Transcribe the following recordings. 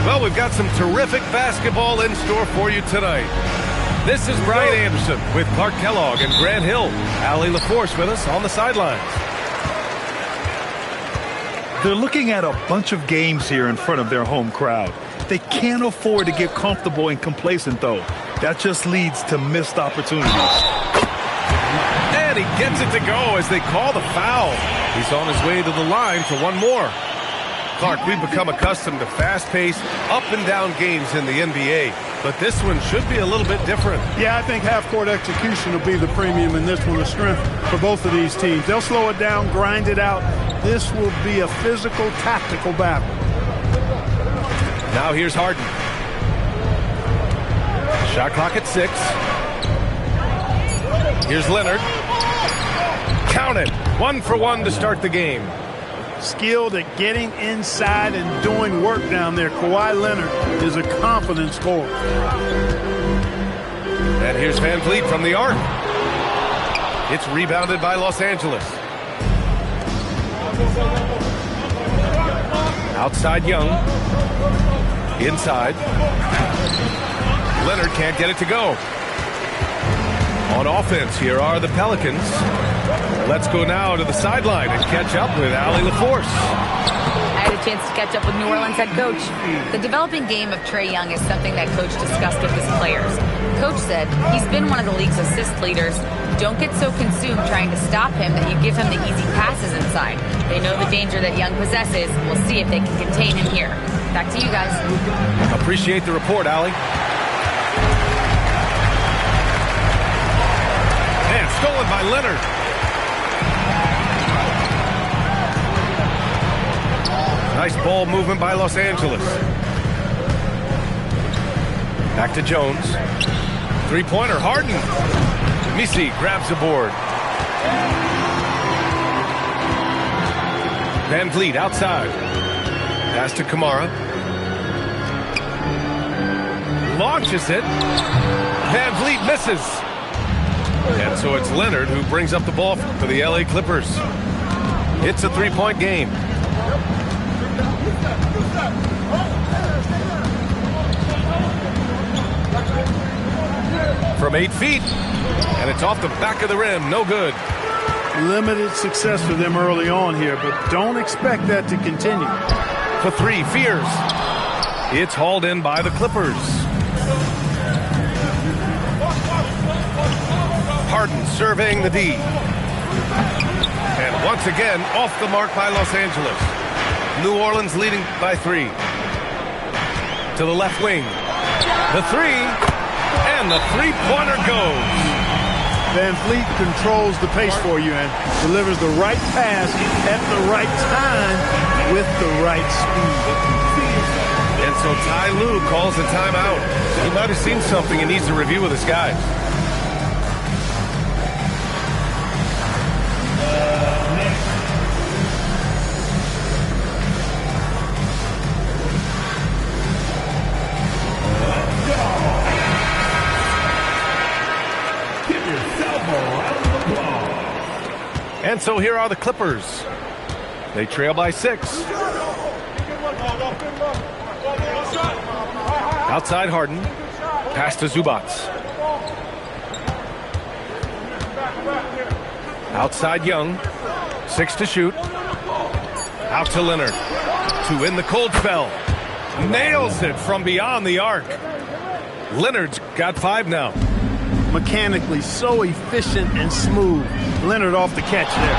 Well, we've got some terrific basketball in store for you tonight. This is Brian Anderson with Clark Kellogg and Grant Hill. Allie LaForce with us on the sidelines. They're looking at a bunch of games here in front of their home crowd. They can't afford to get comfortable and complacent, though. That just leads to missed opportunities. And he gets it to go as they call the foul. He's on his way to the line for one more. Clark, we've become accustomed to fast-paced, up-and-down games in the NBA, but this one should be a little bit different. Yeah, I think half-court execution will be the premium in this one, the strength for both of these teams. They'll slow it down, grind it out. This will be a physical, tactical battle. Now here's Harden. Shot clock at 6. Here's Leonard. Count it. 1 for 1 to start the game. Skilled at getting inside and doing work down there. Kawhi Leonard is a confident scorer. And here's Van Vliet from the arc. It's rebounded by Los Angeles. Outside Young. Inside. Leonard can't get it to go. On offense, here are the Pelicans. Let's go now to the sideline and catch up with Allie LaForce. I had a chance to catch up with New Orleans head coach. The developing game of Trae Young is something that coach discussed with his players. Coach said he's been one of the league's assist leaders. Don't get so consumed trying to stop him that you give him the easy passes inside. They know the danger that Young possesses. We'll see if they can contain him here. Back to you guys. Appreciate the report, Allie. And stolen by Leonard. Nice ball movement by Los Angeles. Back to Jones. Three-pointer, Harden. Misi grabs the board. Van Vliet outside. Pass to Kamara. Launches it. Van Vliet misses. And so it's Leonard who brings up the ball for the LA Clippers. It's a three-point game. From 8 feet, and it's off the back of the rim. No good. Limited success for them early on here, but don't expect that to continue. For 3, Fears. It's hauled in by the Clippers. Harden surveying the D. And once again, off the mark by Los Angeles. New Orleans leading by 3. To the left wing. The 3. And the three-pointer goes. Van Vliet controls the pace for you and delivers the right pass at the right time with the right speed. And so Ty Lue calls a timeout. He might have seen something and needs to review with his guys. And so here are the Clippers. They trail by 6. Outside Harden. Pass to Zubac. Outside Young. 6 to shoot. Out to Leonard. 2 in the cold spell. Nails it from beyond the arc. Leonard's got 5 now. Mechanically so efficient and smooth. Leonard off the catch there.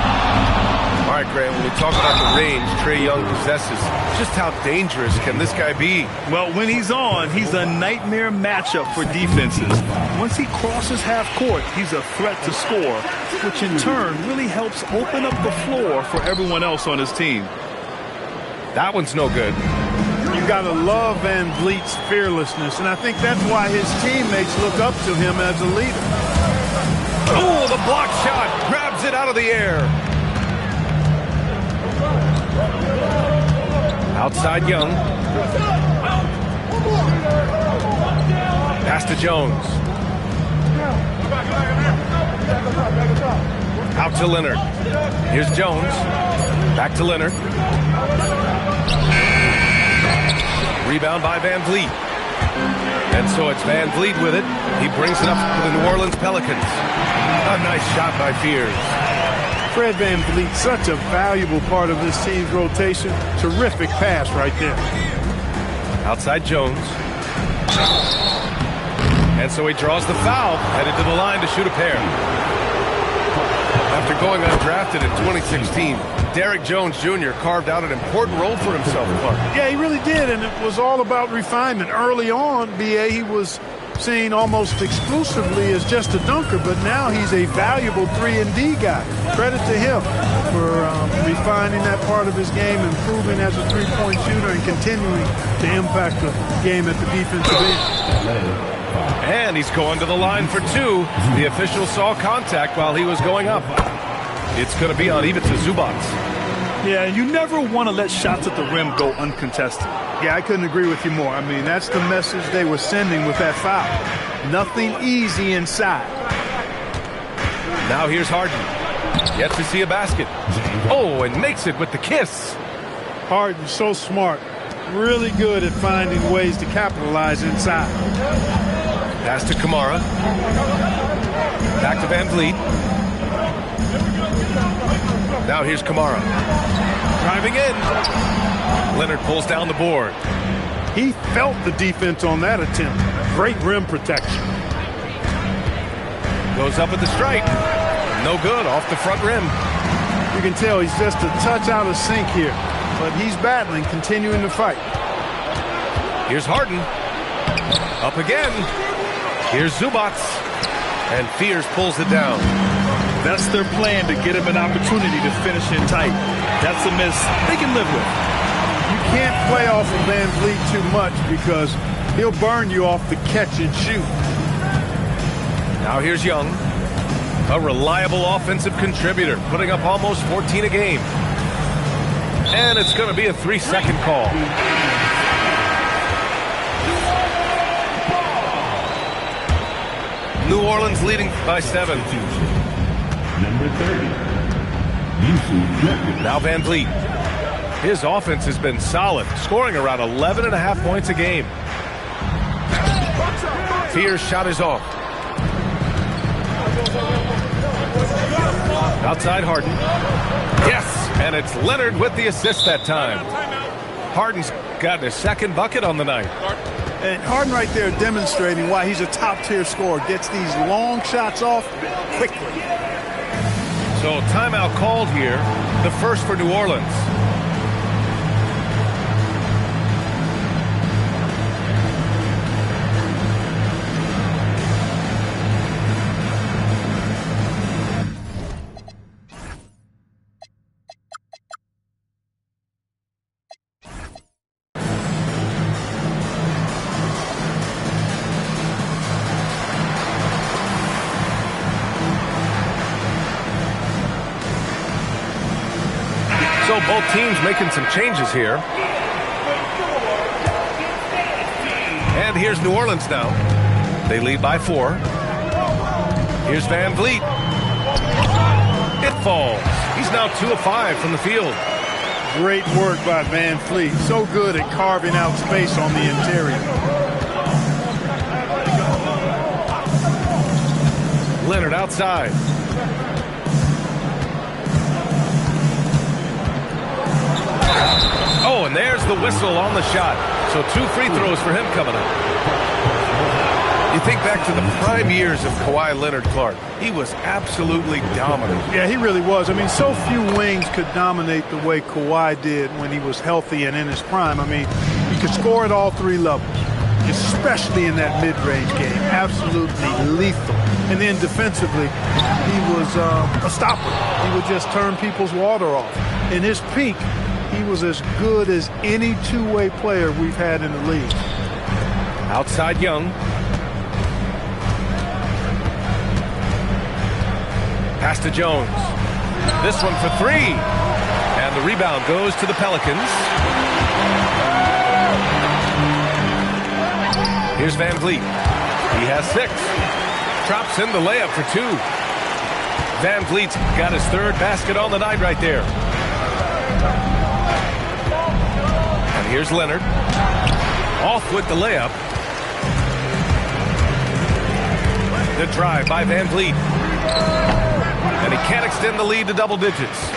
All right, Grant, when we talk about the range Trae Young possesses, just how dangerous can this guy be? Well, when he's on, he's a nightmare matchup for defenses. Once he crosses half court, he's a threat to score, which in turn really helps open up the floor for everyone else on his team. That one's no good. You got to love Van Vliet's fearlessness, and I think that's why his teammates look up to him as a leader. Oh, the block shot grabs it out of the air. Outside Young. Pass to Jones. Out to Leonard. Here's Jones. Back to Leonard. Rebound by Van Vliet. And so it's Van Vliet with it. He brings it up for the New Orleans Pelicans. A nice shot by Fears. Fred Van Vliet, such a valuable part of this team's rotation. Terrific pass right there. Outside Jones. And so he draws the foul, headed to the line to shoot a pair. After going undrafted in 2016, Derrick Jones Jr. carved out an important role for himself, Clark. Yeah, he really did, and it was all about refinement. Early on, B.A., he was seen almost exclusively as just a dunker, but now he's a valuable 3-and-D guy. Credit to him for refining that part of his game, improving as a three-point shooter, and continuing to impact the game at the defensive end. And he's going to the line for two. The official saw contact while he was going up. It's going to be on Ivica Zubac. Yeah, you never want to let shots at the rim go uncontested. Yeah, I couldn't agree with you more. I mean, that's the message they were sending with that foul. Nothing easy inside. Now here's Harden. Yet to see a basket. Oh, and makes it with the kiss. Harden, so smart. Really good at finding ways to capitalize inside. Pass to Kamara. Back to Van Vliet. Now here's Kamara. Driving in. Leonard pulls down the board. He felt the defense on that attempt. Great rim protection. Goes up at the stripe. No good, off the front rim. You can tell he's just a touch out of sync here. But he's battling, continuing to fight. Here's Harden. Up again. Here's Zubac. And Fears pulls it down. That's their plan, to get him an opportunity to finish in tight. That's a miss they can live with. You can't play off of Van Vliet too much because he'll burn you off the catch and shoot. Now here's Young. A reliable offensive contributor, putting up almost 14 a game. And it's going to be a 3-second call. New Orleans leading by 7. Number 30. Now Van Vliet. His offense has been solid, scoring around 11.5 points a game. Fears shot is off. Outside Harden. Yes, and it's Leonard with the assist that time. Harden's got his second bucket on the night. And Harden right there demonstrating why he's a top-tier scorer. Gets these long shots off quickly. So timeout called here, the first for New Orleans. So both teams making some changes here. And here's New Orleans now. They lead by 4. Here's Van Vliet. It falls. He's now 2 of 5 from the field. Great work by Van Vliet. So good at carving out space on the interior. Leonard outside. Oh, and there's the whistle on the shot. So 2 free throws for him coming up. You think back to the prime years of Kawhi Leonard, Clark. He was absolutely dominant. Yeah, he really was. I mean, so few wings could dominate the way Kawhi did when he was healthy and in his prime. I mean, he could score at all 3 levels, especially in that mid-range game. Absolutely lethal. And then defensively, he was a stopper. He would just turn people's water off. In his peak, he was as good as any two-way player we've had in the league. Outside Young. Pass to Jones. This one for 3. And the rebound goes to the Pelicans. Here's Van Vliet. He has 6. Drops in the layup for 2. Van Vliet's got his 3rd basket on the night right there. And here's Leonard. Off with the layup. The drive by Van Vliet. And he can't extend the lead to double digits.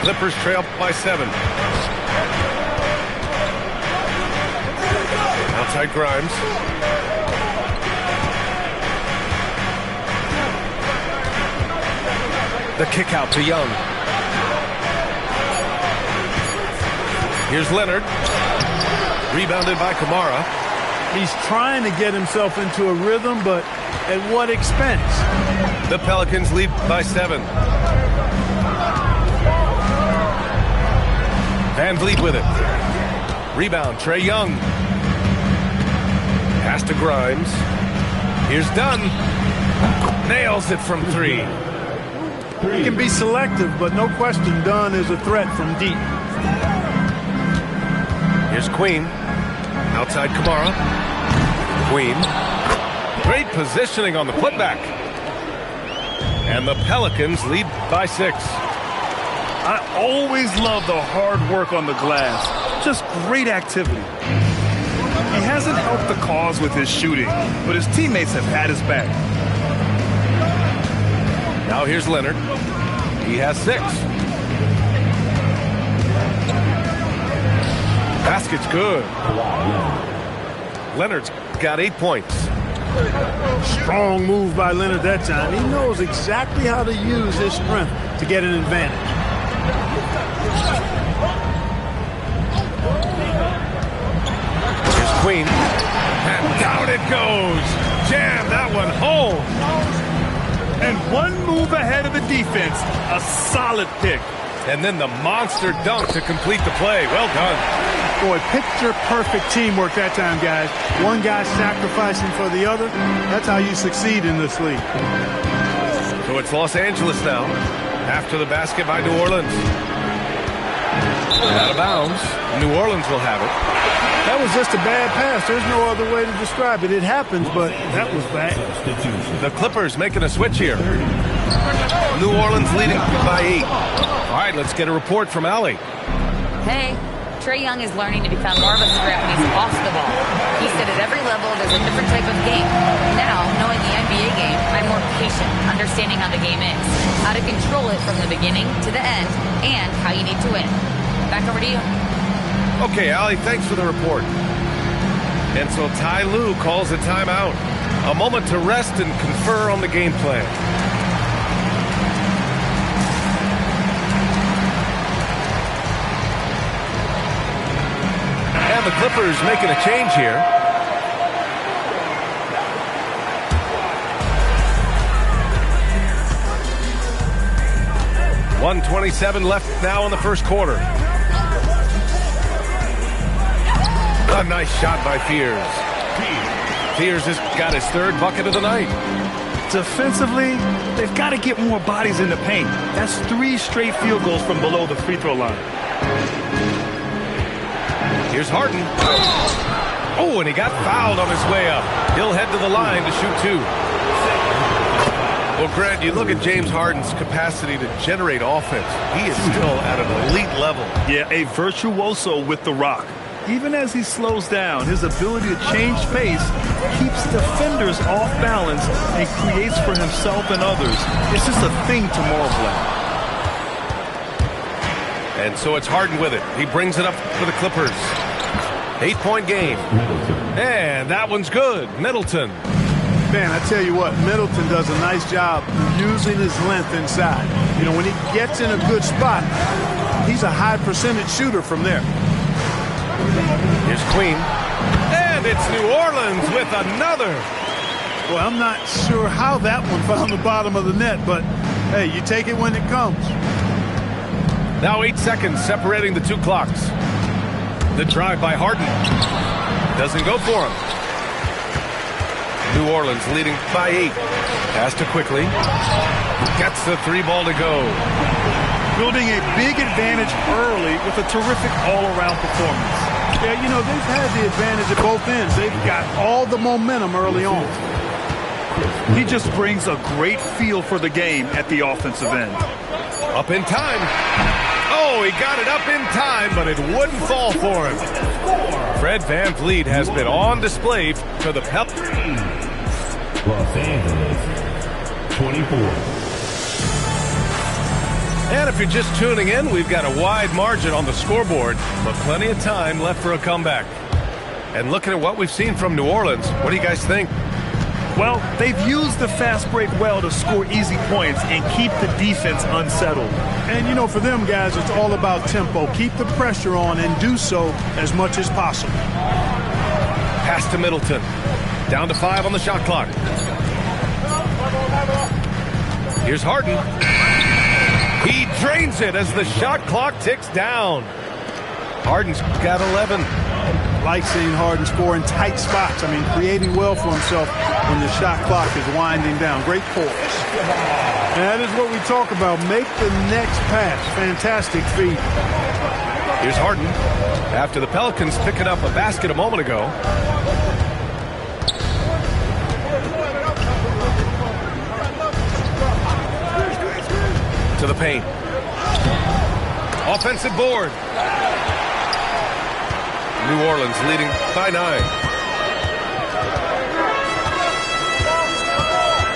Clippers trail by 7. Outside Grimes. The kick out to Young. Here's Leonard. Rebounded by Kamara. He's trying to get himself into a rhythm, but at what expense? The Pelicans lead by 7. Van Vliet with it. Rebound, Trae Young. Pass to Grimes. Here's Dunn. Nails it from 3. He can be selective, but no question Dunn is a threat from deep. Here's Queen. Outside Kamara. Queen. Great positioning on the putback. And the Pelicans lead by 6. I always love the hard work on the glass. Just great activity. He hasn't helped the cause with his shooting, but his teammates have had his back. Now here's Leonard. He has 6. Basket's good. Leonard's got 8 points. Strong move by Leonard that time. He knows exactly how to use his strength to get an advantage. Here's Queen. And down it goes. Jam that one home. And one move ahead of the defense. A solid pick. And then the monster dunk to complete the play. Well done. Boy, picture-perfect teamwork that time, guys. One guy sacrificing for the other. That's how you succeed in this league. So it's Los Angeles now. After the basket by New Orleans. Out of bounds. New Orleans will have it. That was just a bad pass. There's no other way to describe it. It happens, but that was bad. The Clippers making a switch here. New Orleans leading by 8. All right, let's get a report from Allie. Hey, Trae Young is learning to become more of a threat when he's off the ball. He said at every level there's a different type of game. Now, knowing the NBA game, I'm more patient, understanding how the game is, how to control it from the beginning to the end, and how you need to win. Back over to you. Okay, Allie, thanks for the report. And so Ty Lue calls a timeout. A moment to rest and confer on the game plan. And the Clippers making a change here. .127 left now in the first quarter. A nice shot by Fears. Fears has got his 3rd bucket of the night. Defensively, they've got to get more bodies in the paint. That's 3 straight field goals from below the free throw line. Here's Harden. Oh, and he got fouled on his way up. He'll head to the line to shoot 2. Well, Grant, you look at James Harden's capacity to generate offense. He is still at an elite level. Yeah, a virtuoso with the rock. Even as he slows down, his ability to change pace keeps defenders off balance and creates for himself and others. It's just a thing to marvel at. And so it's Harden with it. He brings it up for the Clippers. 8-point game. And that one's good. Middleton. Man, I tell you what, Middleton does a nice job using his length inside. You know, when he gets in a good spot, he's a high percentage shooter from there. Here's Queen. And it's New Orleans with another. Well, I'm not sure how that one found the bottom of the net, but hey, you take it when it comes. Now 8 seconds separating the 2 clocks. The drive by Harden. Doesn't go for him. New Orleans leading by 8. Pass to Quickly. Gets the 3 ball to go. Building a big advantage early with a terrific all-around performance. Yeah, you know, they've had the advantage at both ends. They've got all the momentum early on. He just brings a great feel for the game at the offensive end. Up in time. Oh, he got it up in time, but it wouldn't fall for him. Fred VanVleet has been on display for the Pep. Los Angeles, 24. And if you're just tuning in, we've got a wide margin on the scoreboard, but plenty of time left for a comeback. And looking at what we've seen from New Orleans, what do you guys think? Well, they've used the fast break well to score easy points and keep the defense unsettled. And, you know, for them guys, it's all about tempo. Keep the pressure on and do so as much as possible. Pass to Middleton. Down to 5 on the shot clock. Here's Harden. He drains it as the shot clock ticks down. Harden's got 11. Like seeing Harden score in tight spots. I mean, creating well for himself when the shot clock is winding down. Great poise. And that is what we talk about. Make the next pass. Fantastic feed. Here's Harden. After the Pelicans picking up a basket a moment ago. To the paint. Offensive board. New Orleans leading by 9.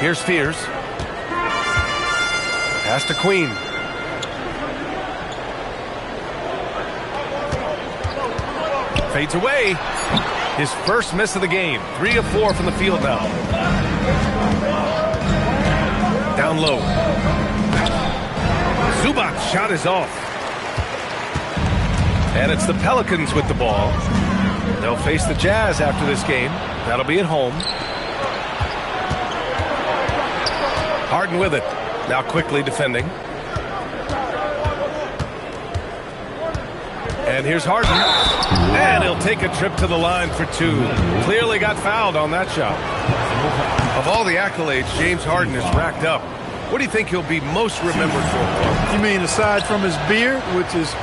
Here's Fears. Pass to Queen. Fades away. His first miss of the game. 3 of 4 from the field now. Down low. Zubac's shot is off. And it's the Pelicans with the ball. They'll face the Jazz after this game. That'll be at home. Harden with it. Now quickly defending. And here's Harden. And he'll take a trip to the line for 2. Clearly got fouled on that shot. Of all the accolades James Harden has racked up, what do you think he'll be most remembered for? You mean aside from his beard, which is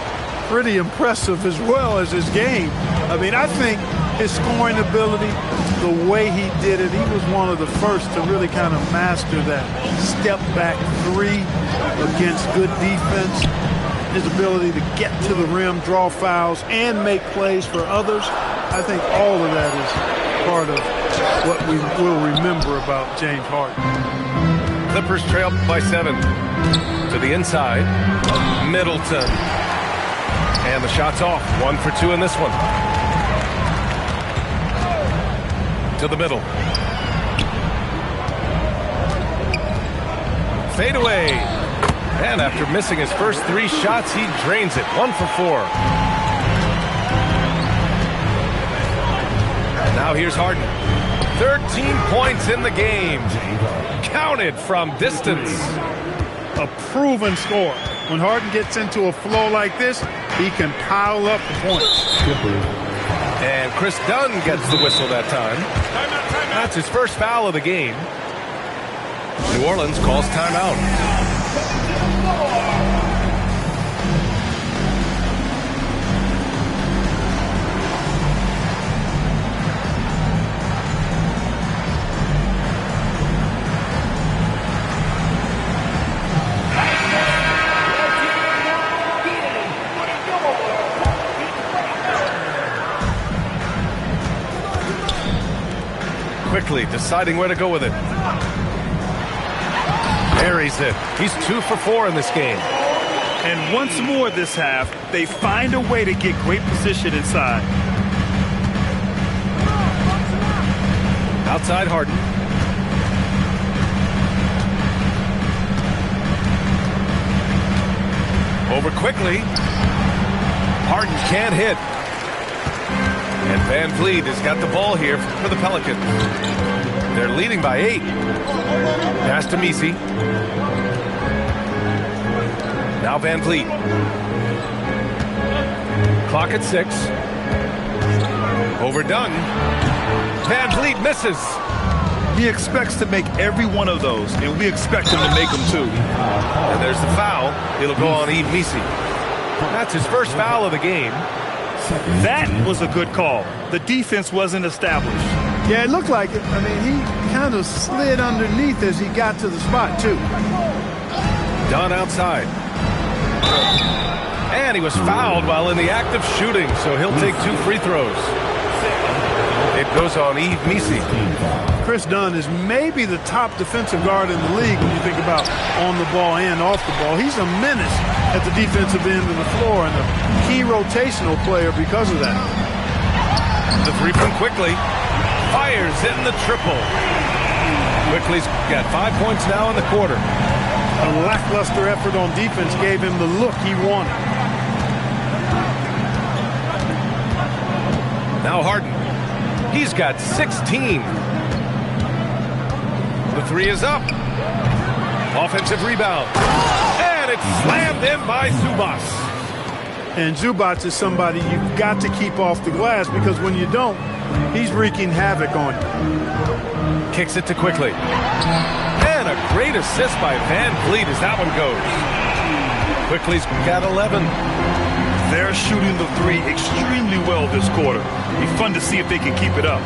pretty impressive, as well as his game? I mean, I think his scoring ability, the way he did it, he was one of the first to really kind of master that step-back 3 against good defense. His ability to get to the rim, draw fouls, and make plays for others. I think all of that is part of what we will remember about James Harden. Clippers trail by 7. To the inside. Middleton. And the shot's off. 1 for 2 in this one. To the middle. Fade away. And after missing his first 3 shots, he drains it. 1 for 4. Now here's Harden. 13 points in the game. Counted from distance. A proven scorer. When Harden gets into a flow like this, he can pile up the points. And Chris Dunn gets the whistle that time. That's his first foul of the game. New Orleans calls timeout. Quickly deciding where to go with it. Buries it. He's 2 for 4 in this game. And once more this half, they find a way to get great position inside. Outside Harden. Over quickly. Harden can't hit. And VanVleet has got the ball here for the Pelicans. They're leading by 8. Pass to Messi. Now VanVleet. Clock at 6. Overdone. VanVleet misses. He expects to make every one of those, and we expect him to make them too. And there's the foul. It'll go on Yves Messi. That's his first foul of the game. That was a good call. The defense wasn't established. Yeah, it looked like it. I mean, he kind of slid underneath as he got to the spot, too. Dunn outside. And he was fouled while in the act of shooting, so he'll take 2 free throws. It goes on Yves Missi. Chris Dunn is maybe the top defensive guard in the league when you think about on the ball and off the ball. He's a menace at the defensive end of the floor and a key rotational player because of that. The three from Quickly. Fires in the triple. Quickly's got 5 points now in the quarter. A lackluster effort on defense gave him the look he wanted. Now Harden. He's got 16. The three is up. Offensive rebound. And it's slammed in by Zubac. And Zubac is somebody you've got to keep off the glass because when you don't, he's wreaking havoc on you. Kicks it to Quickly. And a great assist by Van Vliet as that one goes. Quickly's got 11. They're shooting the three extremely well this quarter. Be fun to see if they can keep it up.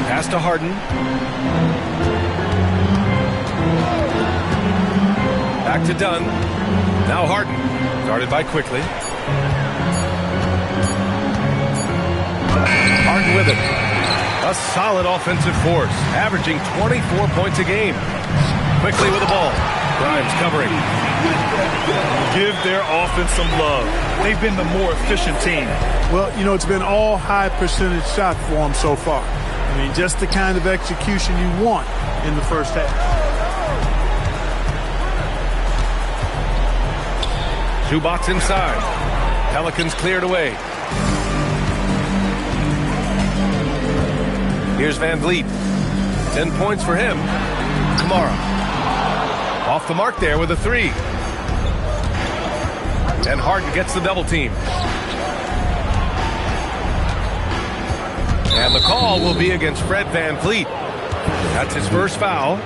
Pass to Harden. Back to Dunn. Now Harden. Guarded by Quickly. Harden with it. A solid offensive force, averaging 24 points a game. Quickly with the ball. Grimes covering. Give their offense some love. They've been the more efficient team. Well, you know, it's been all high percentage shot for them so far. I mean, just the kind of execution you want in the first half. Zubac inside. Pelicans cleared away. Here's Van Vliet. 10 points for him. Kamara. Off the mark there with a three. And Harden gets the double team. And the call will be against Fred Van Vliet. That's his first foul.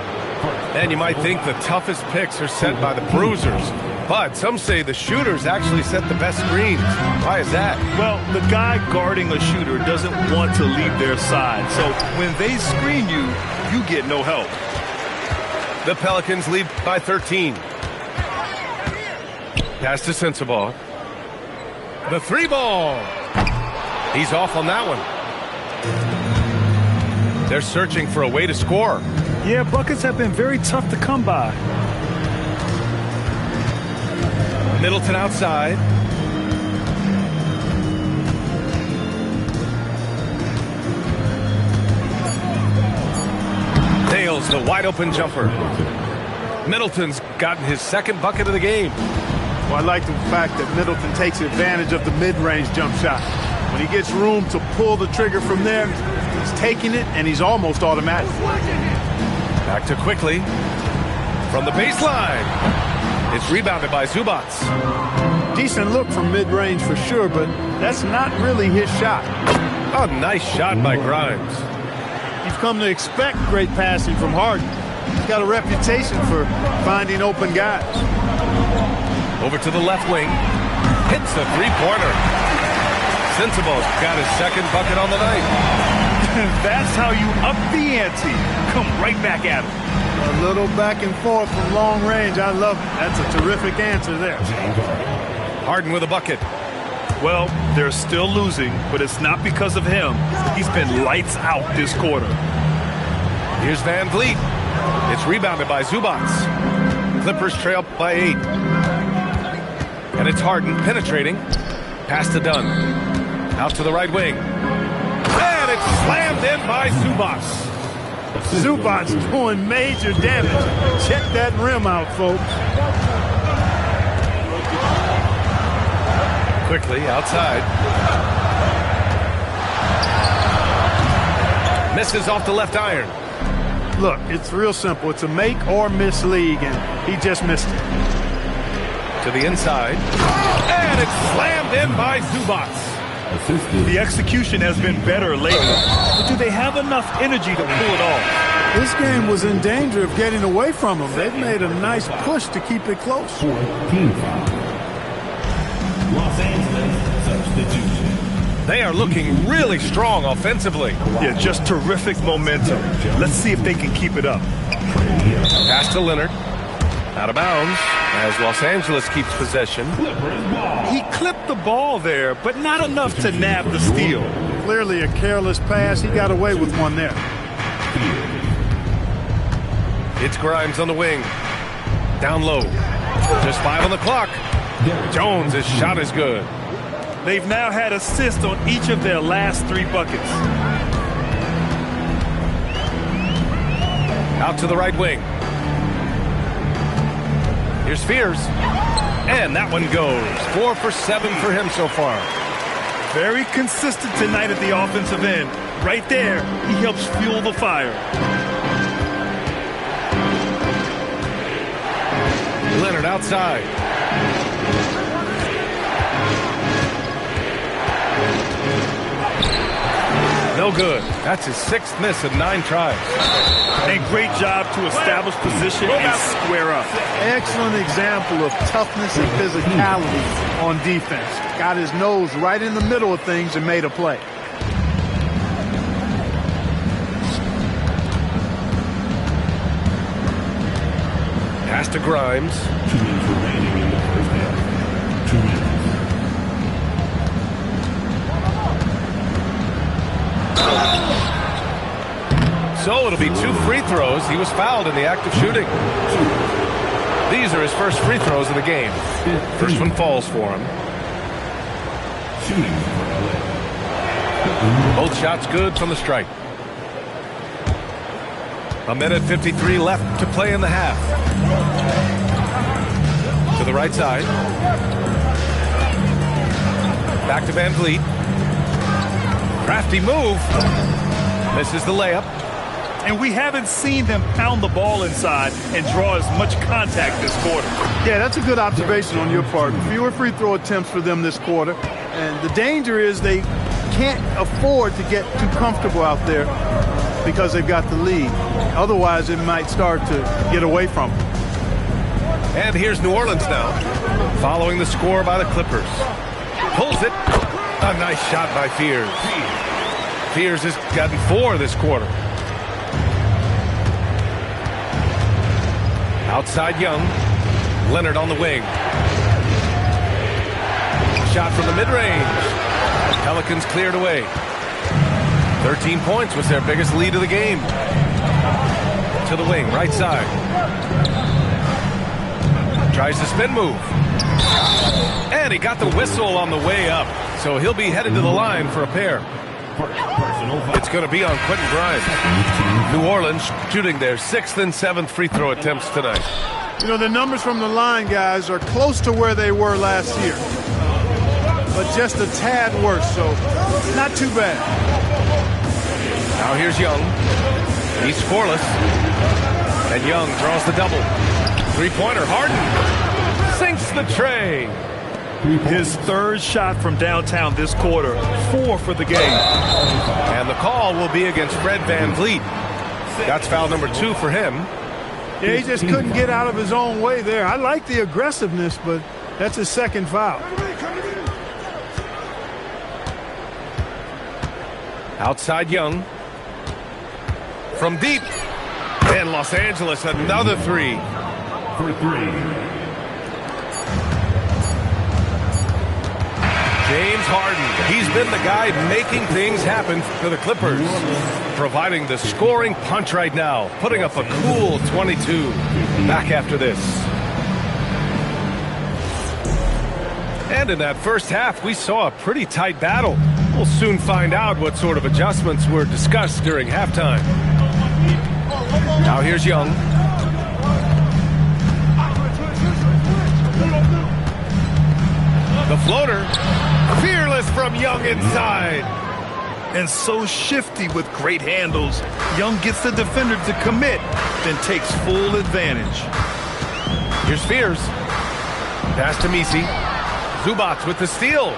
And you might think the toughest picks are set by the bruisers. But some say the shooters actually set the best screens. Why is that? Well, the guy guarding a shooter doesn't want to leave their side. So when they screen you, you get no help. The Pelicans lead by 13. Pass to Sensabaugh. The three ball. He's off on that one. They're searching for a way to score. Yeah, buckets have been very tough to come by. Middleton outside. Nails the wide open jumper. Middleton's gotten his second bucket of the game. Well, I like the fact that Middleton takes advantage of the mid-range jump shot. When he gets room to pull the trigger from there, he's taking it and he's almost automatic. Back to Quickly. From the baseline. It's rebounded by Zubac. Decent look from mid-range for sure, but that's not really his shot. A nice shot by Grimes. You've come to expect great passing from Harden. He's got a reputation for finding open guys. Over to the left wing. Hits the three-pointer. Sensabaugh's got his second bucket on the night. That's how you up the ante. Come right back at him. A little back and forth from long range. I love it. That's a terrific answer there. Harden with a bucket. Well, they're still losing, but it's not because of him. He's been lights out this quarter. Here's Van Vliet. It's rebounded by Zubac. Clippers trail by 8. And it's Harden penetrating. Pass to Dunn. Out to the right wing. And it's slammed in by Zubac. Zubac doing major damage. Check that rim out, folks. Quickly outside. Misses off the left iron. Look, it's real simple. It's a make or miss league, and he just missed it. To the inside. And it's slammed in by Zubac. The execution has been better lately, but do they have enough energy to pull it off? This game was in danger of getting away from them. They've made a nice push to keep it close. Team foul. Los Angeles substitution. They are looking really strong offensively. Yeah, just terrific momentum. Let's see if they can keep it up. Pass to Leonard. Out of bounds as Los Angeles keeps possession. He clipped the ball there, but not enough to nab the steal. Clearly a careless pass. He got away with one there. It's Grimes on the wing. Down low. Just 5 on the clock. Jones' shot is good. They've now had assists on each of their last 3 buckets. Out to the right wing. Here's Fears. And that one goes. 4 for 7 for him so far. Very consistent tonight at the offensive end. Right there, he helps fuel the fire. Leonard outside. No good. That's his 6th miss in 9 tries. And great job to establish position and square up. Excellent example of toughness and physicality on defense. Got his nose right in the middle of things and made a play. Pass to Grimes. 2 minutes remaining in the first half. 2 minutes. So it'll be 2 free throws. He was fouled in the act of shooting. These are his first free throws of the game. First one falls for him. Shooting for LA. Both shots good from the stripe. 1:53 left to play in the half. To the right side. Back to Van Vliet. Crafty move. Misses the layup. And we haven't seen them pound the ball inside and draw as much contact this quarter. Yeah, that's a good observation on your part. Fewer free throw attempts for them this quarter. And the danger is they can't afford to get too comfortable out there because they've got the lead. Otherwise, it might start to get away from them. And here's New Orleans now, following the score by the Clippers. Pulls it. A nice shot by Fears. Fears has gotten 4 this quarter. Outside Young. Leonard on the wing. Shot from the mid-range. Pelicans cleared away. 13 points was their biggest lead of the game. To the wing, right side. Tries the spin move. And he got the whistle on the way up. So he'll be headed to the line for a pair. It's going to be on Quentin Grimes. New Orleans shooting their 6th and 7th free throw attempts tonight. You know, the numbers from the line, guys, are close to where they were last year. But just a tad worse, so not too bad. Now here's Young. He's scoreless. And Young draws the double. 3-pointer, Harden. Sinks the tray. His 3rd shot from downtown this quarter. 4 for the game. And the call will be against Fred Van Vliet. That's foul number 2 for him. Yeah, he just couldn't get out of his own way there. I like the aggressiveness, but that's his 2nd foul. Outside Young. From deep. And Los Angeles, another 3. For 3. James Harden. He's been the guy making things happen for the Clippers. Providing the scoring punch right now. Putting up a cool 22. Back after this. And in that first half, we saw a pretty tight battle. We'll soon find out what sort of adjustments were discussed during halftime. Now here's Young. The floater. Fearless from Young inside. And so shifty with great handles. Young gets the defender to commit, then takes full advantage. Here's Fears. Pass to Misi. Zubats with the steal.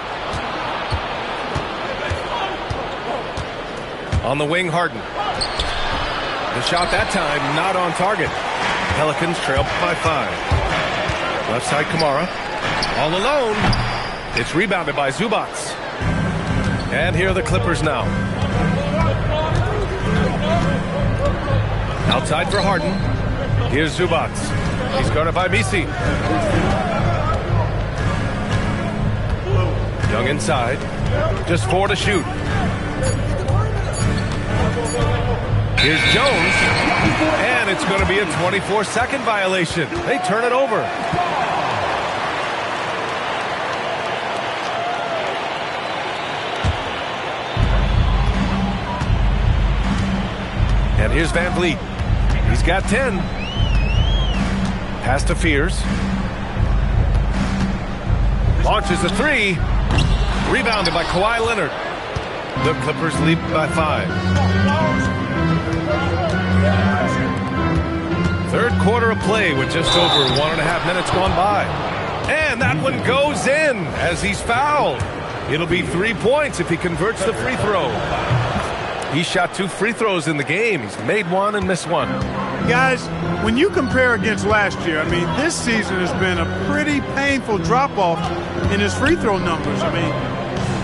On the wing, Harden. The shot that time not on target. Pelicans trail by 5. Left side, Kamara. All alone. It's rebounded by Zubats. And here are the Clippers now. Outside for Harden. Here's Zubats. He's guarded by Misi. Young inside. Just 4 to shoot. Here's Jones. And it's going to be a 24-second violation. They turn it over. And here's Van Vliet. He's got 10. Pass to Fears. Launches a 3. Rebounded by Kawhi Leonard. The Clippers lead by 5. Third quarter of play with just over 1.5 minutes gone by. And that one goes in as he's fouled. It'll be 3 points if he converts the free throw. He shot 2 free throws in the game. He's made 1 and missed 1. Guys, when you compare against last year, I mean, this season has been a pretty painful drop-off in his free throw numbers. I mean,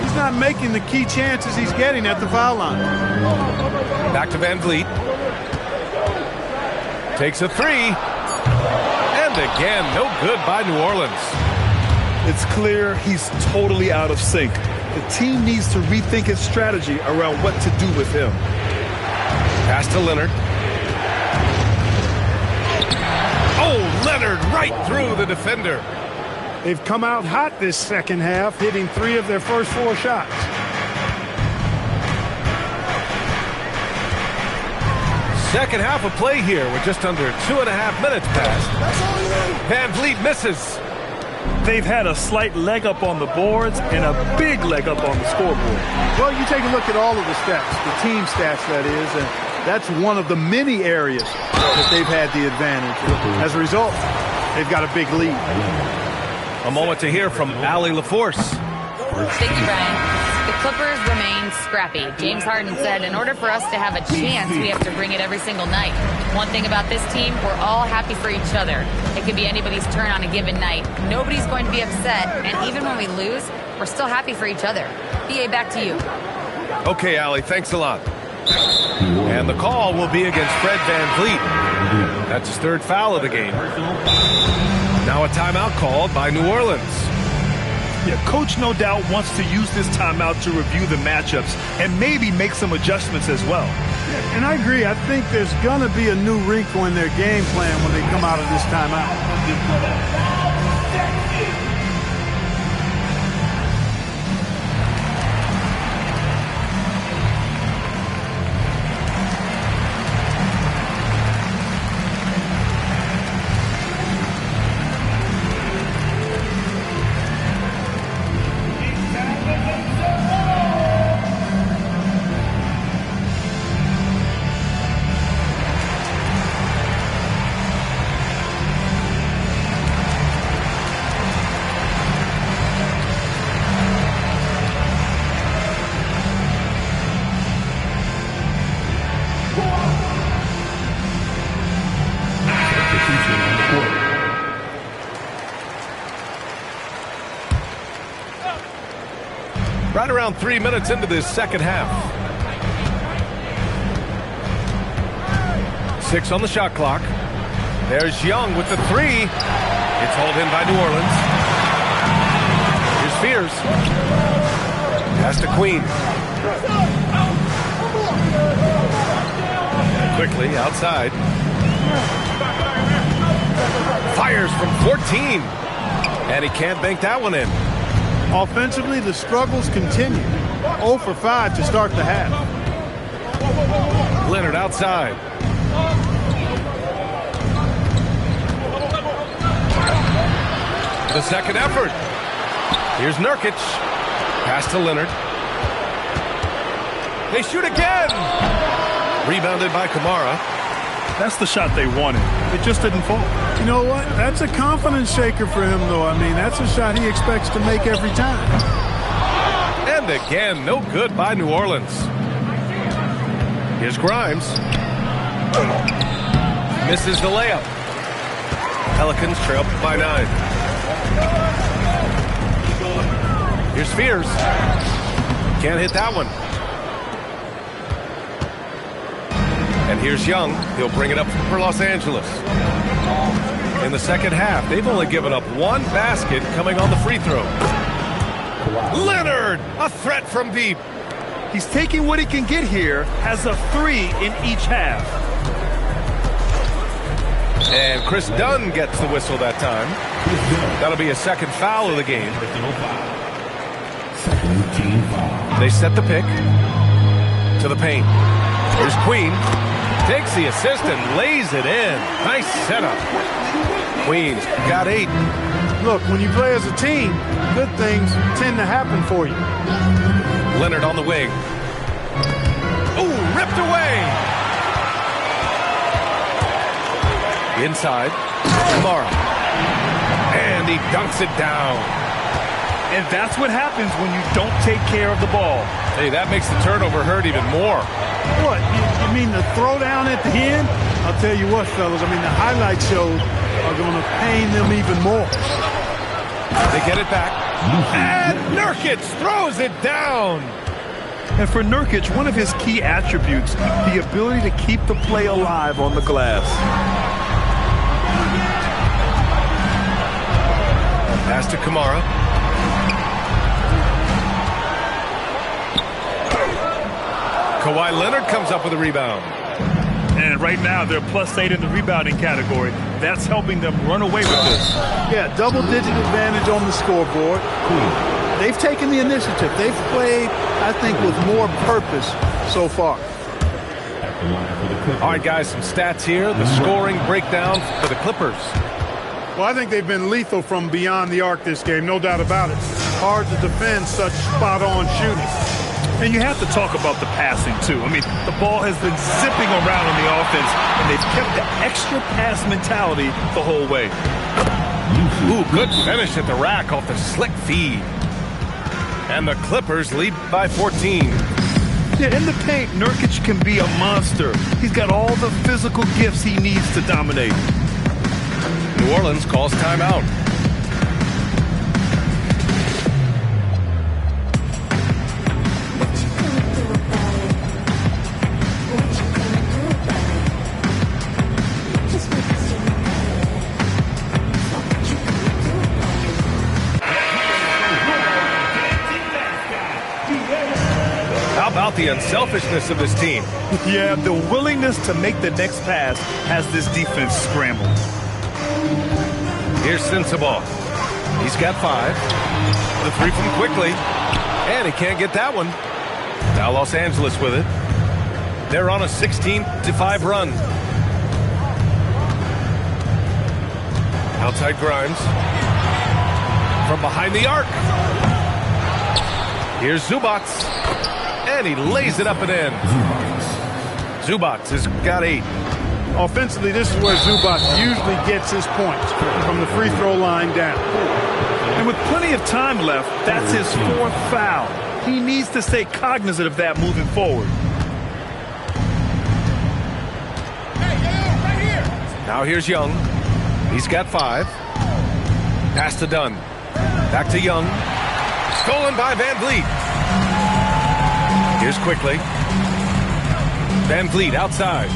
he's not making the key chances he's getting at the foul line. Back to Van Vliet. Takes a 3. And again, no good by New Orleans. It's clear he's totally out of sync. The team needs to rethink its strategy around what to do with him. Pass to Leonard. Oh, Leonard right through the defender. They've come out hot this second half, hitting 3 of their first 4 shots. Second half of play here with just under 2.5 minutes passed. Van Vliet misses. They've had a slight leg up on the boards and a big leg up on the scoreboard. Well, you take a look at all of the stats, the team stats that is, and that's one of the many areas that they've had the advantage. As a result, they've got a big lead. A moment to hear from Allie LaForce. Thank you, Brian. The Clippers remain scrappy. James Harden said, in order for us to have a chance, we have to bring it every single night. One thing about this team, we're all happy for each other. It could be anybody's turn on a given night. Nobody's going to be upset, and even when we lose, we're still happy for each other. BA, back to you. Okay, Allie, thanks a lot. And the call will be against Fred Van Vliet. That's his 3rd foul of the game. Now a timeout called by New Orleans. Yeah, Coach no doubt wants to use this timeout to review the matchups and maybe make some adjustments as well. Yeah, and I agree. I think there's going to be a new wrinkle in their game plan when they come out of this timeout. Right around 3 minutes into this second half. 6 on the shot clock. There's Young with the 3. It's hauled in by New Orleans. Here's Fears. Pass to Queen. Quickly outside. Fires from 14. And he can't bank that one in. Offensively, the struggles continue. 0 for 5 to start the half. Leonard outside. The second effort. Here's Nurkic. Pass to Leonard. They shoot again. Rebounded by Kamara. That's the shot they wanted. It just didn't fall. You know what? That's a confidence shaker for him, though. I mean, that's a shot he expects to make every time. And again, no good by New Orleans. Here's Grimes. Misses the layup. Pelicans trail by 9. Here's Fears. Can't hit that one. And here's Young. He'll bring it up for Los Angeles. In the second half, they've only given up one basket coming on the free throw. Leonard, a threat from deep. He's taking what he can get here, has a 3 in each half. And Chris Dunn gets the whistle that time. That'll be a second foul of the game. Second team foul. They set the pick to the paint. Here's Queen. Takes the assist and lays it in. Nice setup. Queen's got 8. Look, when you play as a team, good things tend to happen for you. Leonard on the wing. Ooh, ripped away. Inside. Kamara. And he dunks it down. And that's what happens when you don't take care of the ball. Hey, that makes the turnover hurt even more. What, you mean the throwdown at the end? I'll tell you what, fellas, I mean, the highlight shows are going to pain them even more. They get it back. And Nurkic throws it down. And for Nurkic, one of his key attributes, the ability to keep the play alive on the glass. Pass to Kamara. Kawhi Leonard comes up with a rebound. And right now, they're +8 in the rebounding category. That's helping them run away with this. Yeah, double-digit advantage on the scoreboard. They've taken the initiative. They've played, I think, with more purpose so far. All right, guys, some stats here. The scoring breakdown for the Clippers. Well, I think they've been lethal from beyond the arc this game, no doubt about it. Hard to defend such spot-on shooting. And you have to talk about the passing, too. I mean, the ball has been zipping around on the offense, and they've kept the extra pass mentality the whole way. Ooh, good finish at the rack off the slick feed. And the Clippers lead by 14. Yeah, in the paint, Nurkic can be a monster. He's got all the physical gifts he needs to dominate. New Orleans calls timeout. How about the unselfishness of this team? Yeah, the willingness to make the next pass has this defense scrambled. Here's Sensabaugh. He's got 5. The 3 from quickly. And he can't get that one. Now Los Angeles with it. They're on a 16-5 run. Outside Grimes. From behind the arc. Here's Zubac. And he lays it up and in. Zubac has got 8. Offensively, this is where Zubac usually gets his points, from the free throw line down. And with plenty of time left, that's his 4th foul. He needs to stay cognizant of that moving forward. Now here's Young. He's got 5. Pass to Dunn. Back to Young. Stolen by Van Vliet. Here's quickly. Van Vliet outside.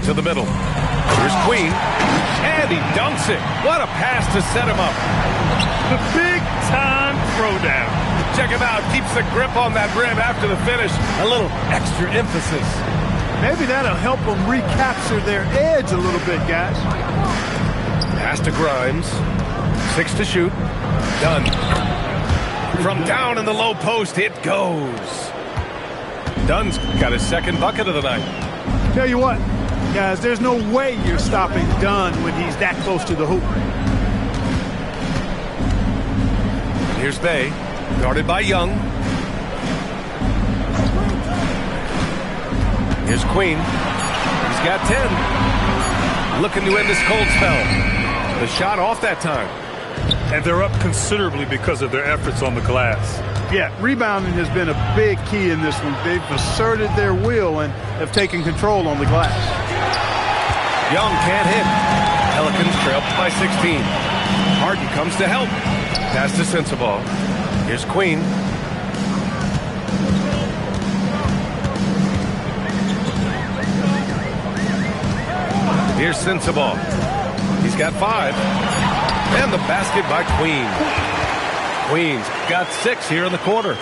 To the middle. Here's Queen. And he dunks it. What a pass to set him up. The big-time throwdown. Check him out. Keeps the grip on that rim after the finish. A little extra emphasis. Maybe that'll help them recapture their edge a little bit, guys. Pass to Grimes. 6 to shoot. Done. From down in the low post, it goes. Dunn's got his 2nd bucket of the night. Tell you what, guys, there's no way you're stopping Dunn when he's that close to the hoop. Here's Bay, guarded by Young. Here's Queen. He's got 10. Looking to end this cold spell. The shot off that time. And they're up considerably because of their efforts on the glass. Yeah, rebounding has been a big key in this one. They've asserted their will and have taken control on the glass. Young can't hit. Pelicans trail by 16. Harden comes to help. Pass to Sensabaugh. Here's Queen. Here's Sensabaugh. He's got 5. And the basket by Queen. Queen's got 6 here in the quarter.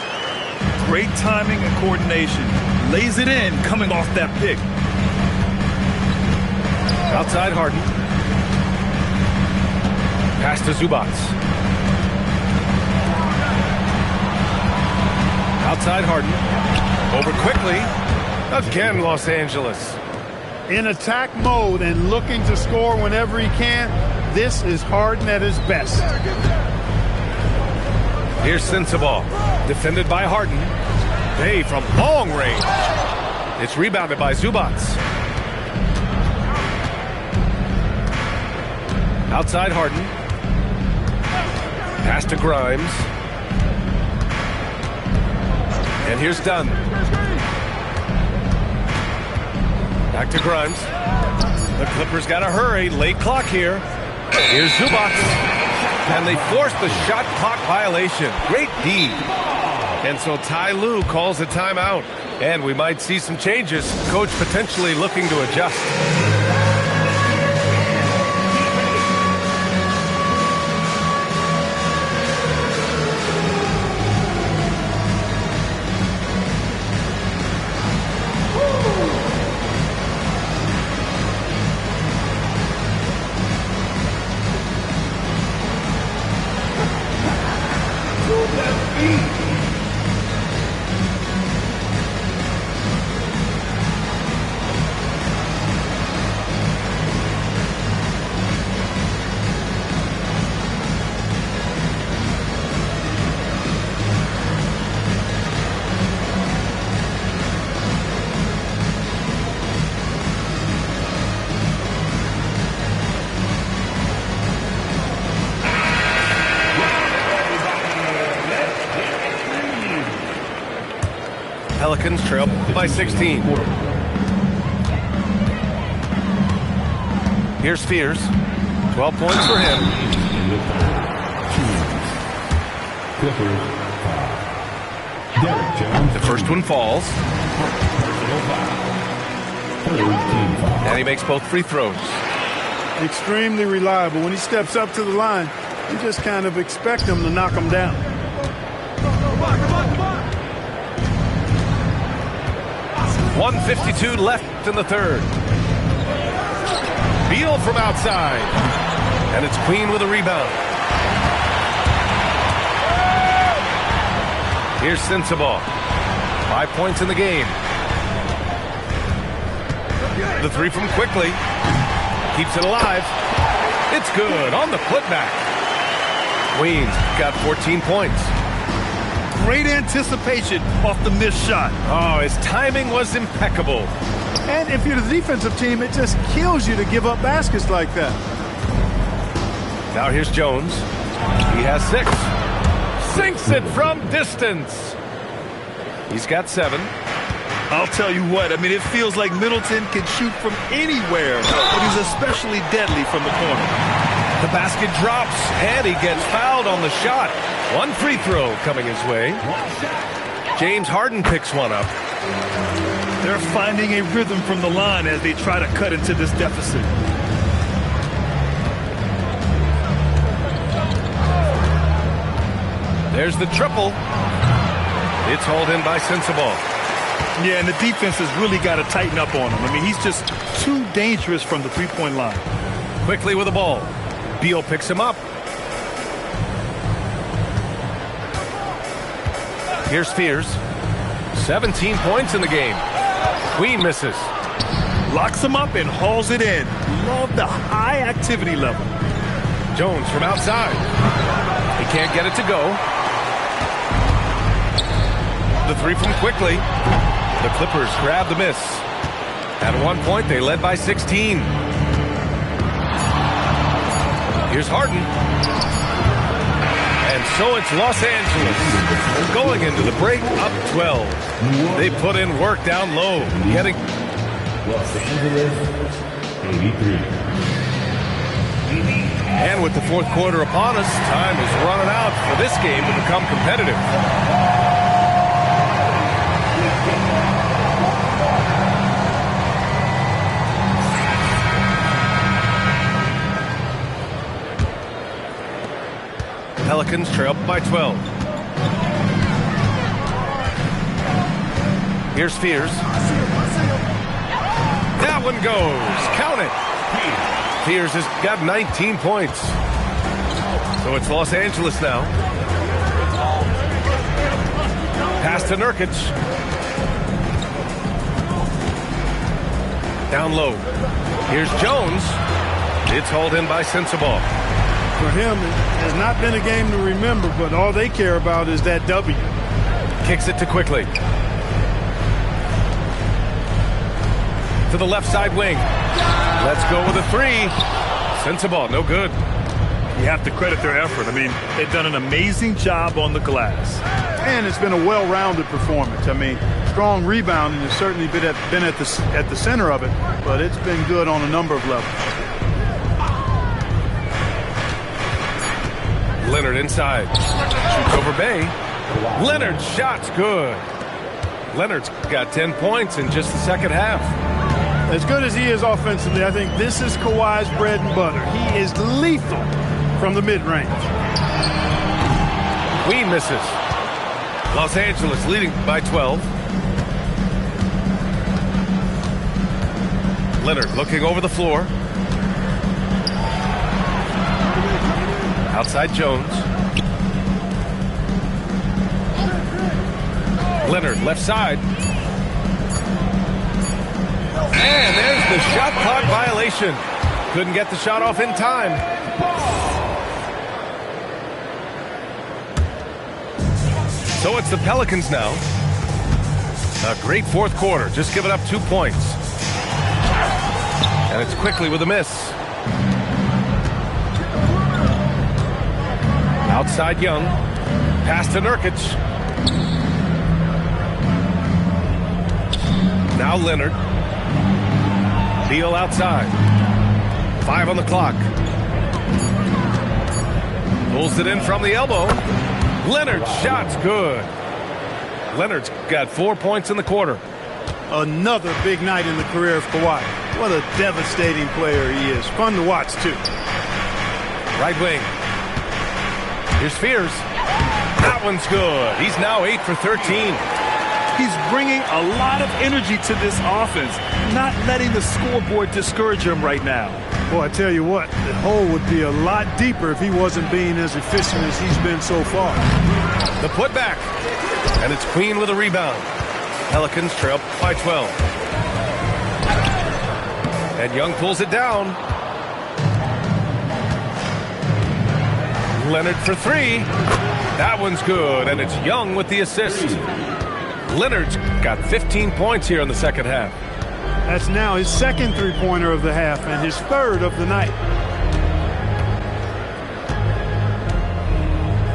Great timing and coordination. Lays it in coming off that pick. Outside Harden. Pass to Zubats. Outside Harden. Over quickly. Again, Los Angeles. In attack mode and looking to score whenever he can. This is Harden at his best. Here's Sensabaugh. Defended by Harden. Hey, from long range. It's rebounded by Zubats. Outside Harden. Pass to Grimes. And here's Dunn. Back to Grimes. The Clippers got to hurry. Late clock here. Here's Zubats. And they forced the shot clock violation. Great D. And so Ty Lue calls a timeout. And we might see some changes. Coach potentially looking to adjust. Pelicans trail by 16. Here's Spears. 12 points for him. The first one falls. And he makes both free throws. Extremely reliable. When he steps up to the line, you just kind of expect him to knock him down. 1:52 left in the third. Beal from outside. And it's Queen with a rebound. Here's Sensabaugh. 5 points in the game. The three from quickly. Keeps it alive. It's good on the putback. Queen's got 14 points. Great anticipation off the missed shot. Oh, his timing was impeccable. And if you're the defensive team, it just kills you to give up baskets like that. Now here's Jones. He has 6. Sinks it from distance. He's got 7. I'll tell you what, I mean, it feels like Middleton can shoot from anywhere, but he's especially deadly from the corner. The basket drops, and he gets fouled on the shot. One free throw coming his way. James Harden picks one up. They're finding a rhythm from the line as they try to cut into this deficit. There's the triple. It's hauled in by Sensabaugh. Yeah, and the defense has really got to tighten up on him. I mean, he's just too dangerous from the three-point line. Quickly with the ball. Beal picks him up. Here's Spears. 17 points in the game. Queen misses. Locks him up and hauls it in. Love the high activity level. Jones from outside. He can't get it to go. The three from quickly. The Clippers grab the miss. At one point, they led by 16. Here's Harden. And so it's Los Angeles going into the break up 12. They put in work down low. Getting Los Angeles, 83. And with the fourth quarter upon us, time is running out for this game to become competitive. Pelicans trail by 12. Here's Fears. That one goes. Count it. Fears has got 19 points. So it's Los Angeles now. Pass to Nurkic. Down low. Here's Jones. It's hauled in by Sensabaugh. For him, it has not been a game to remember, but all they care about is that W. Kicks it to Quickly. To the left side wing. Let's go with a three. Sensabaugh, no good. You have to credit their effort. I mean, they've done an amazing job on the glass. And it's been a well-rounded performance. I mean, strong rebounding has certainly been at the center of it, but it's been good on a number of levels. Leonard inside. Shoots over Bay. Leonard's shot's good. Leonard's got 10 points in just the second half. As good as he is offensively, I think this is Kawhi's bread and butter. He is lethal from the mid-range. Queen misses. Los Angeles leading by 12. Leonard looking over the floor. Outside Jones. Leonard left side. And there's the shot clock violation. Couldn't get the shot off in time. So it's the Pelicans now. A great fourth quarter. Just giving up 2 points. And it's Quickly with a miss. Outside Young. Pass to Nurkic. Now Leonard. Beal outside. 5 on the clock. Pulls it in from the elbow. Leonard's shot's good. Leonard's got 4 points in the quarter. Another big night in the career of Kawhi. What a devastating player he is. Fun to watch, too. Right wing. Here's Fears. That one's good. He's now 8 for 13. He's bringing a lot of energy to this offense, not letting the scoreboard discourage him right now. Boy, I tell you what, the hole would be a lot deeper if he wasn't being as efficient as he's been so far. The putback. And it's Queen with a rebound. Pelicans trail by 12. And Young pulls it down. Leonard for three. That one's good, and it's Young with the assist. Leonard's got 15 points here in the second half. That's now his second three-pointer of the half and his third of the night.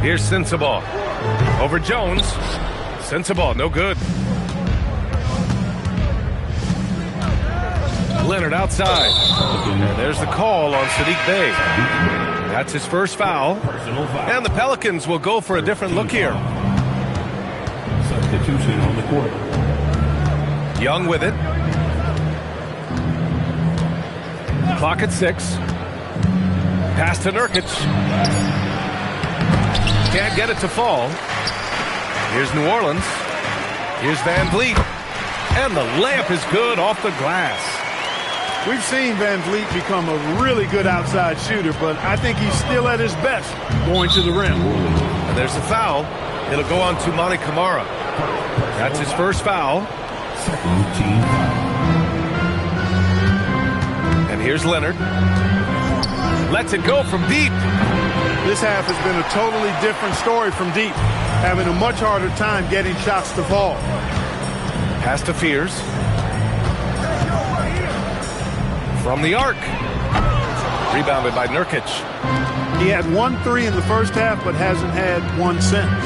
Here's Sensabaugh. Over Jones. Sensabaugh, no good. Leonard outside. And there's the call on Saddiq Bey. That's his first foul. And the Pelicans will go for a different look here. Substitution on the court. Young with it. Clock at 6. Pass to Nurkic. Can't get it to fall. Here's New Orleans. Here's Van Vliet. And the layup is good off the glass. We've seen Van Vliet become a really good outside shooter, but I think he's still at his best going to the rim. And there's a foul. It'll go on to Monty Kamara. That's his first foul. Second team foul. And here's Leonard. Lets it go from deep. This half has been a totally different story from deep, having a much harder time getting shots to fall. Pass to Fears. From the arc. Rebounded by Nurkic. He had 1 3 in the first half, but hasn't had one since.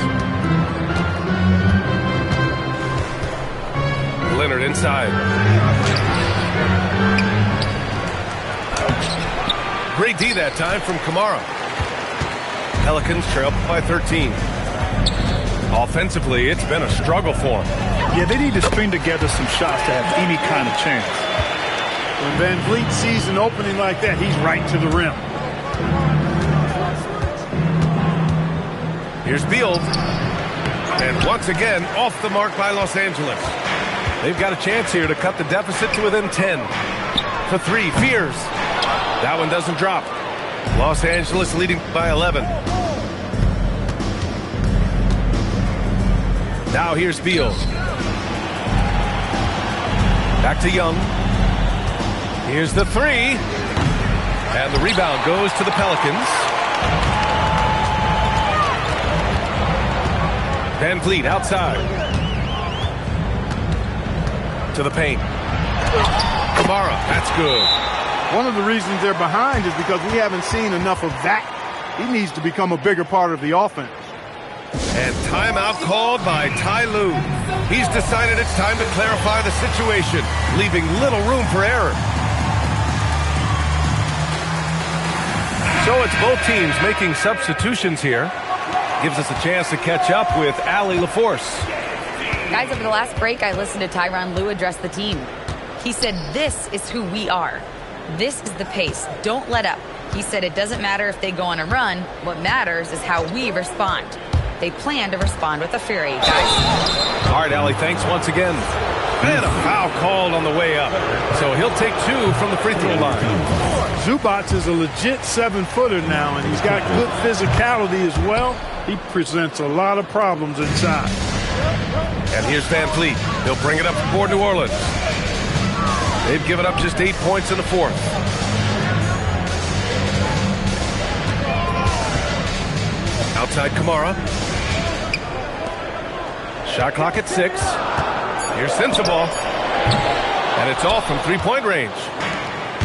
Leonard inside. Great D that time from Kamara. Pelicans trail by 13. Offensively, it's been a struggle for them. Yeah, they need to string together some shots to have any kind of chance. When Van Vliet sees an opening like that, he's right to the rim. Here's Beal. And once again, off the mark by Los Angeles. They've got a chance here to cut the deficit to within 10. For three, Fears. That one doesn't drop. Los Angeles leading by 11. Now here's Beal. Back to Young. Here's the three. And the rebound goes to the Pelicans. Van Vliet outside. To the paint. Kamara, that's good. One of the reasons they're behind is because we haven't seen enough of that. He needs to become a bigger part of the offense. And timeout called by Ty Lue. He's decided it's time to clarify the situation, leaving little room for error. So it's both teams making substitutions here. Gives us a chance to catch up with Allie LaForce. Guys, over the last break, I listened to Tyronn Lue address the team. He said, this is who we are. This is the pace. Don't let up. He said it doesn't matter if they go on a run. What matters is how we respond. They plan to respond with a fury, guys. All right, Allie, thanks once again. And a foul called on the way up. So he'll take two from the free throw line. Zubac is a legit 7-footer now, and he's got good physicality as well. He presents a lot of problems inside. And here's Van Vliet. He'll bring it up for New Orleans. They've given up just 8 points in the fourth. Outside Kamara. Shot clock at 6. Here's Sensabaugh. And it's off from three-point range.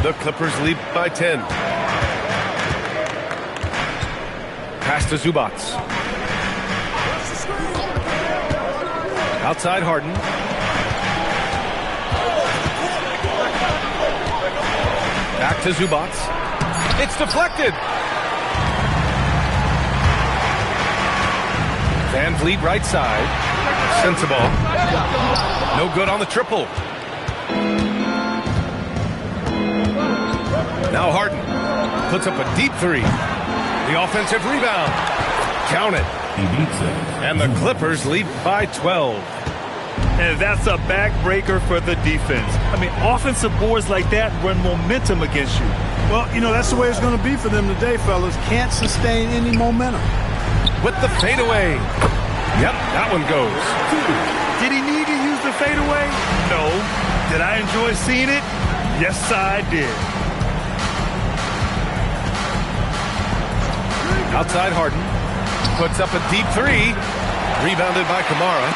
The Clippers lead by 10. Pass to Zubac. Outside Harden. Back to Zubac. It's deflected. Van Vliet right side. Sensabaugh. No good on the triple. Now Harden puts up a deep three. The offensive rebound. Count it. And the Clippers lead by 12. And that's a backbreaker for the defense. I mean, offensive boards like that run momentum against you. Well, you know, that's the way it's going to be for them today, fellas. Can't sustain any momentum. With the fadeaway. Yep, that one goes. Did he need to use the fadeaway? No. Did I enjoy seeing it? Yes, I did. Outside Harden. Puts up a deep three. Rebounded by Kamara.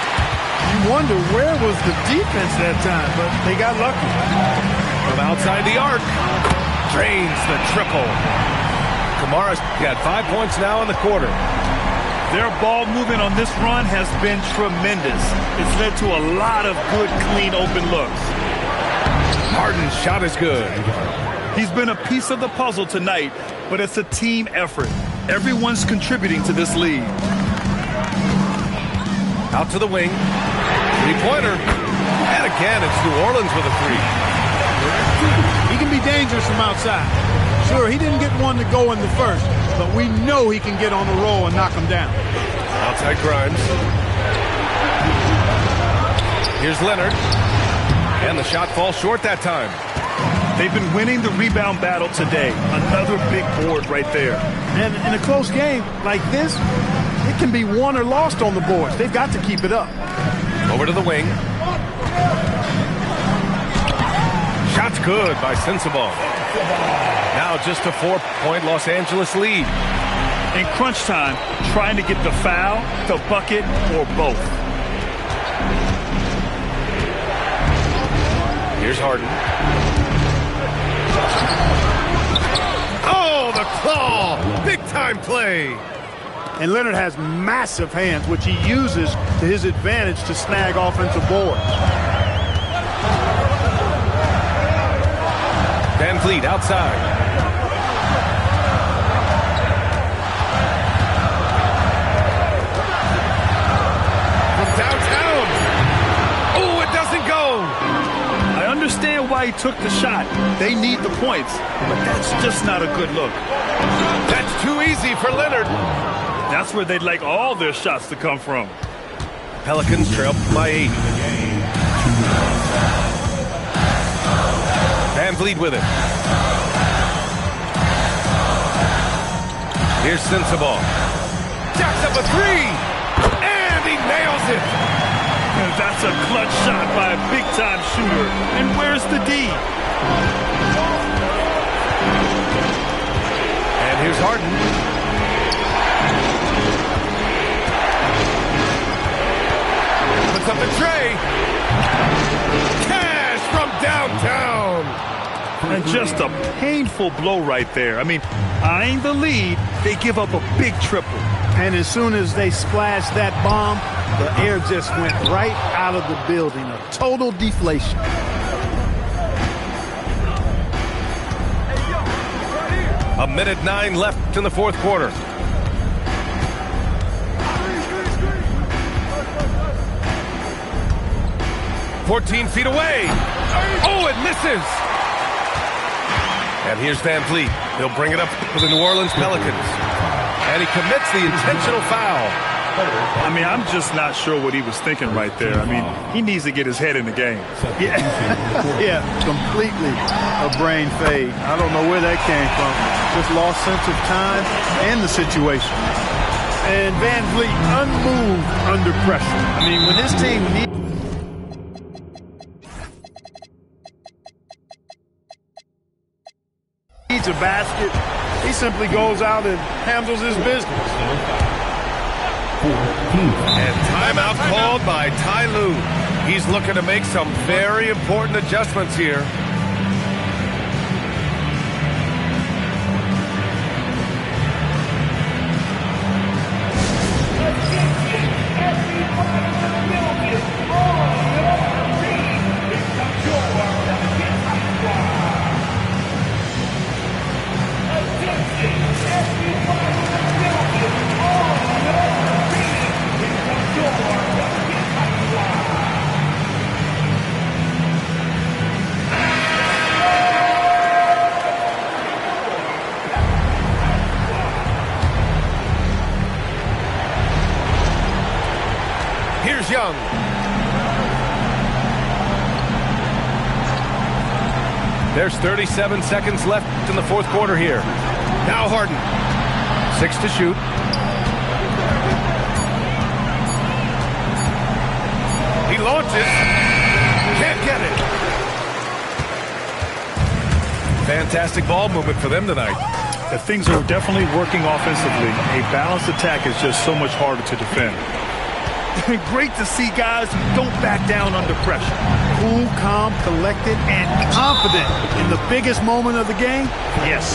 You wonder where was the defense that time, but they got lucky. From outside the arc. Drains the triple. Kamara's got 5 points now in the quarter. Their ball movement on this run has been tremendous. It's led to a lot of good, clean, open looks. Harden's shot is good. He's been a piece of the puzzle tonight, but it's a team effort. Everyone's contributing to this lead. Out to the wing. Three-pointer. And again, it's New Orleans with a three. He can be dangerous from outside. Sure, he didn't get one to go in the first, but we know he can get on the roll and knock him down. Outside Grimes. Here's Leonard. And the shot falls short that time. They've been winning the rebound battle today. Another big board right there. And in a close game like this, it can be won or lost on the boards. They've got to keep it up. Over to the wing. Shot's good by Sensabaugh. Now just a 4-point Los Angeles lead. In crunch time, trying to get the foul, the bucket, or both. Here's Harden. Oh, the claw! Big-time play. And Leonard has massive hands, which he uses to his advantage to snag offensive boards. Van Vliet outside. From downtown. Oh, it doesn't go. I understand why he took the shot. They need the points, but that's just not a good look. That's too easy for Leonard. That's where they'd like all their shots to come from. Pelicans trail by 8. Van Vliet with it. Here's Sensabaugh. Jacks up a 3. And he nails it. And that's a clutch shot by a big-time shooter. And where's the D? And here's Harden. Puts up the tray. Cash from downtown. And just a painful blow right there. I mean, eyeing the lead, they give up a big triple. And as soon as they splashed that bomb, the air just went right out of the building. A total deflation. A minute 9 left in the fourth quarter. "14 feet away. Oh, it misses. And here's Van Vliet. He'll bring it up for the New Orleans Pelicans. And he commits the intentional foul. I mean, I'm just not sure what he was thinking right there. I mean, he needs to get his head in the game. Yeah, yeah, completely a brain fade. I don't know where that came from. Just lost sense of time and the situation. And Van Vliet unmoved under pressure. I mean, when his team needs a basket, he simply goes out and handles his business. And timeout called by Ty Lue. He's looking to make some very important adjustments here. Here's Young. There's 37 seconds left in the fourth quarter here. Now Harden. 6 to shoot. He launches. Can't get it. Fantastic ball movement for them tonight. Things are definitely working offensively. A balanced attack is just so much harder to defend. Great to see guys who don't back down under pressure. Cool, calm, collected, and confident in the biggest moment of the game. Yes.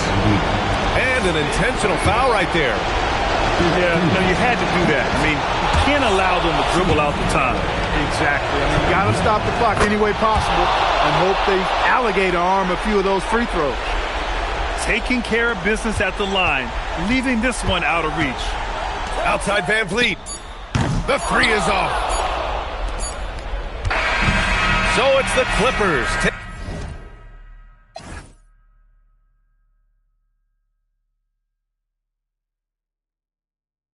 And an intentional foul right there. Yeah, no, you had to do that. I mean, you can't allow them to dribble out the time. Exactly. I mean, you got to stop the clock any way possible and hope they alligator arm a few of those free throws. Taking care of business at the line, leaving this one out of reach. Outside Van Vliet. The 3 is off. So it's the Clippers.